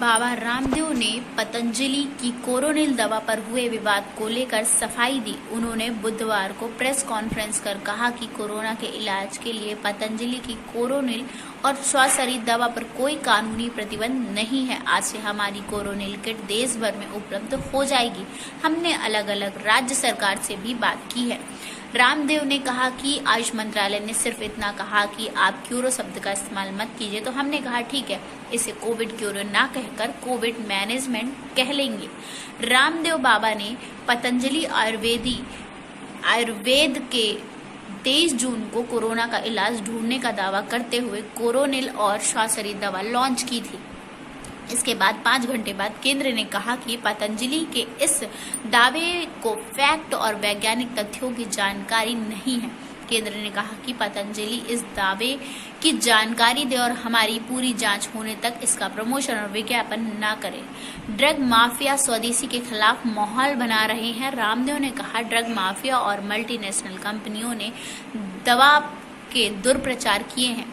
बाबा रामदेव ने पतंजलि की कोरोनिल दवा पर हुए विवाद को लेकर सफाई दी। उन्होंने बुधवार को प्रेस कॉन्फ्रेंस कर कहा कि कोरोना के इलाज के लिए पतंजलि की कोरोनिल और श्वासरी दवा पर कोई कानूनी प्रतिबंध नहीं है। आज से हमारी कोरोनिल किट देश भर में उपलब्ध हो जाएगी। हमने अलग अलग राज्य सरकार से भी बात की है। रामदेव ने कहा कि आयुष मंत्रालय ने सिर्फ इतना कहा कि आप क्यूरो शब्द का इस्तेमाल मत कीजिए, तो हमने कहा ठीक है, इसे कोविड क्यूरो ना कहकर कोविड मैनेजमेंट कह लेंगे। रामदेव बाबा ने पतंजलि आयुर्वेद के 23 जून को कोरोना का इलाज ढूंढने का दावा करते हुए कोरोनिल और श्वासरी दवा लॉन्च की थी। इसके बाद 5 घंटे बाद केंद्र ने कहा कि पतंजलि के इस दावे को फैक्ट और वैज्ञानिक तथ्यों की जानकारी नहीं है। केंद्र ने कहा कि पतंजलि इस दावे की जानकारी दे और हमारी पूरी जांच होने तक इसका प्रमोशन और विज्ञापन न करे। ड्रग माफिया स्वदेशी के खिलाफ माहौल बना रहे हैं। रामदेव ने कहा, ड्रग माफिया और मल्टीनेशनल कंपनियों ने दवा के दुष्प्रचार किए हैं।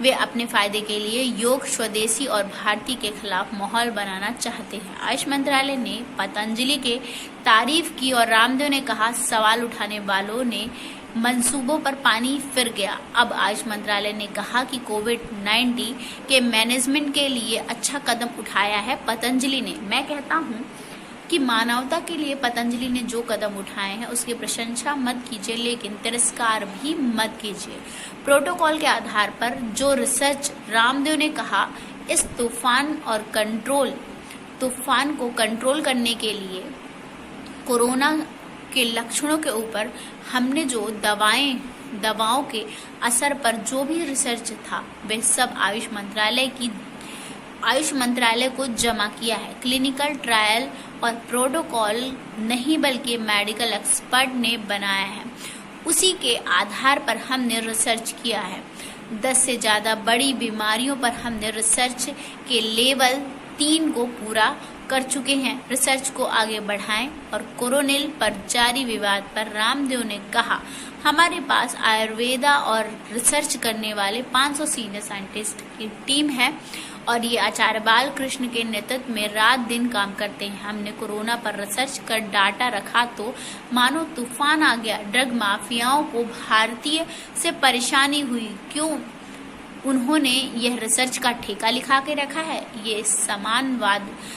वे अपने फायदे के लिए योग, स्वदेशी और भारतीय के खिलाफ माहौल बनाना चाहते हैं। आयुष मंत्रालय ने पतंजलि के तारीफ की और रामदेव ने कहा, सवाल उठाने वालों ने मंसूबों पर पानी फिर गया। अब आयुष मंत्रालय ने कहा कि कोविड-19 के मैनेजमेंट के लिए अच्छा कदम उठाया है पतंजलि ने। मैं कहता हूँ कि मानवता के लिए पतंजलि ने जो कदम उठाए हैं उसकी प्रशंसा मत कीजिए, लेकिन तिरस्कार भी मत कीजिए। प्रोटोकॉल के आधार पर जो रिसर्च, रामदेव ने कहा, इस तूफान को कंट्रोल करने के लिए कोरोना के लक्षणों के ऊपर हमने जो दवाओं के असर पर जो भी रिसर्च था वह सब आयुष मंत्रालय को जमा किया है। क्लिनिकल ट्रायल और प्रोटोकॉल नहीं बल्कि मेडिकल एक्सपर्ट ने बनाया है, उसी के आधार पर हमने रिसर्च किया है। 10 से ज्यादा बड़ी बीमारियों पर हमने रिसर्च के लेवल 3 को पूरा कर चुके हैं। रिसर्च को आगे बढ़ाएं। और कोरोनिल पर जारी विवाद पर रामदेव ने कहा, हमारे पास आयुर्वेदा और रिसर्च करने वाले 500 सीनियर साइंटिस्ट की टीम है और ये आचार्य बालकृष्ण के नेतृत्व में रात दिन काम करते हैं। हमने कोरोना पर रिसर्च कर डाटा रखा तो मानो तूफान आ गया। ड्रग माफियाओं को भारतीय से परेशानी हुई, क्यों? उन्होंने यह रिसर्च का ठेका लिखा के रखा है। ये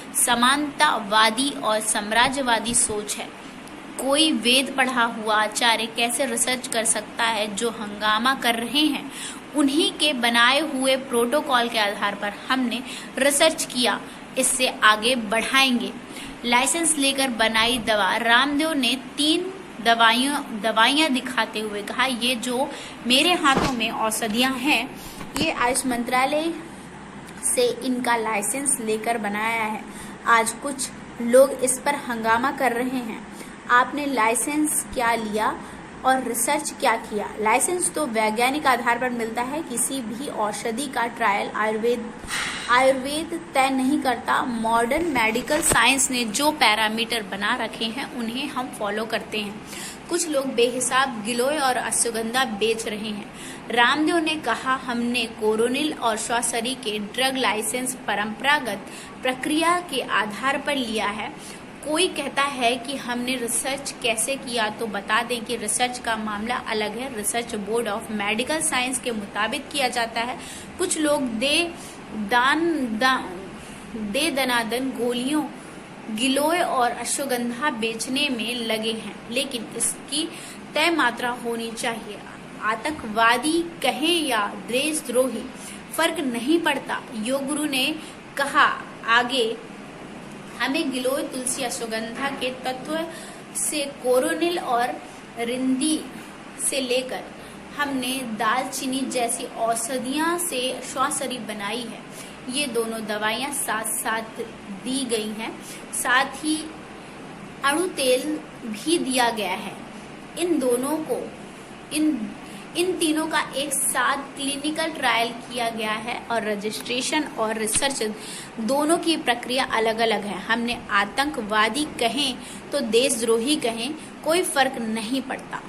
समानतावादी और साम्राज्यवादी सोच है। कोई वेद पढ़ा हुआ आचार्य कैसे रिसर्च कर सकता है? जो हंगामा कर रहे हैं उन्हीं के बनाए हुए प्रोटोकॉल के आधार पर हमने रिसर्च किया, इससे आगे बढ़ाएंगे। लाइसेंस लेकर बनाई दवा। रामदेव ने 3 दवाइयां दिखाते हुए कहा, ये जो मेरे हाथों में औषधियां हैं, ये आयुष मंत्रालय से इनका लाइसेंस लेकर बनाया है। आज कुछ लोग इस पर हंगामा कर रहे हैं। आपने लाइसेंस क्या लिया और रिसर्च क्या किया? लाइसेंस तो वैज्ञानिक आधार पर मिलता है। किसी भी औषधि का ट्रायल आयुर्वेद तय नहीं करता। मॉडर्न मेडिकल साइंस ने जो पैरामीटर बना रखे हैं उन्हें हम फॉलो करते हैं। कुछ लोग बेहिसाब गिलोय और अश्वगंधा बेच रहे हैं। रामदेव ने कहा, हमने कोरोनिल और श्वासरी के ड्रग लाइसेंस परंपरागत प्रक्रिया के आधार पर लिया है। कोई कहता है कि हमने रिसर्च कैसे किया, तो बता दें कि रिसर्च का मामला अलग है। Research board of medical science के मुताबिक किया जाता है। कुछ लोग दनादन गोलियों, गिलोय और अश्वगंधा बेचने में लगे हैं, लेकिन इसकी तय मात्रा होनी चाहिए। आतंकवादी कहें या देशद्रोही, फर्क नहीं पड़ता। योग गुरु ने कहा आगे, हमें गिलोय, तुलसी, अश्वगंधा के तत्व से कोरोनिल और रिंदी से लेकर हमने दालचीनी जैसी औषधियां से श्वासरी बनाई है। ये दोनों दवाइयां साथ साथ दी गई हैं, साथ ही अणु तेल भी दिया गया है। इन तीनों का एक साथ क्लिनिकल ट्रायल किया गया है और रजिस्ट्रेशन और रिसर्च दोनों की प्रक्रिया अलग अलग है। हमने आतंकवादी कहें तो देशद्रोही कहें, कोई फर्क नहीं पड़ता।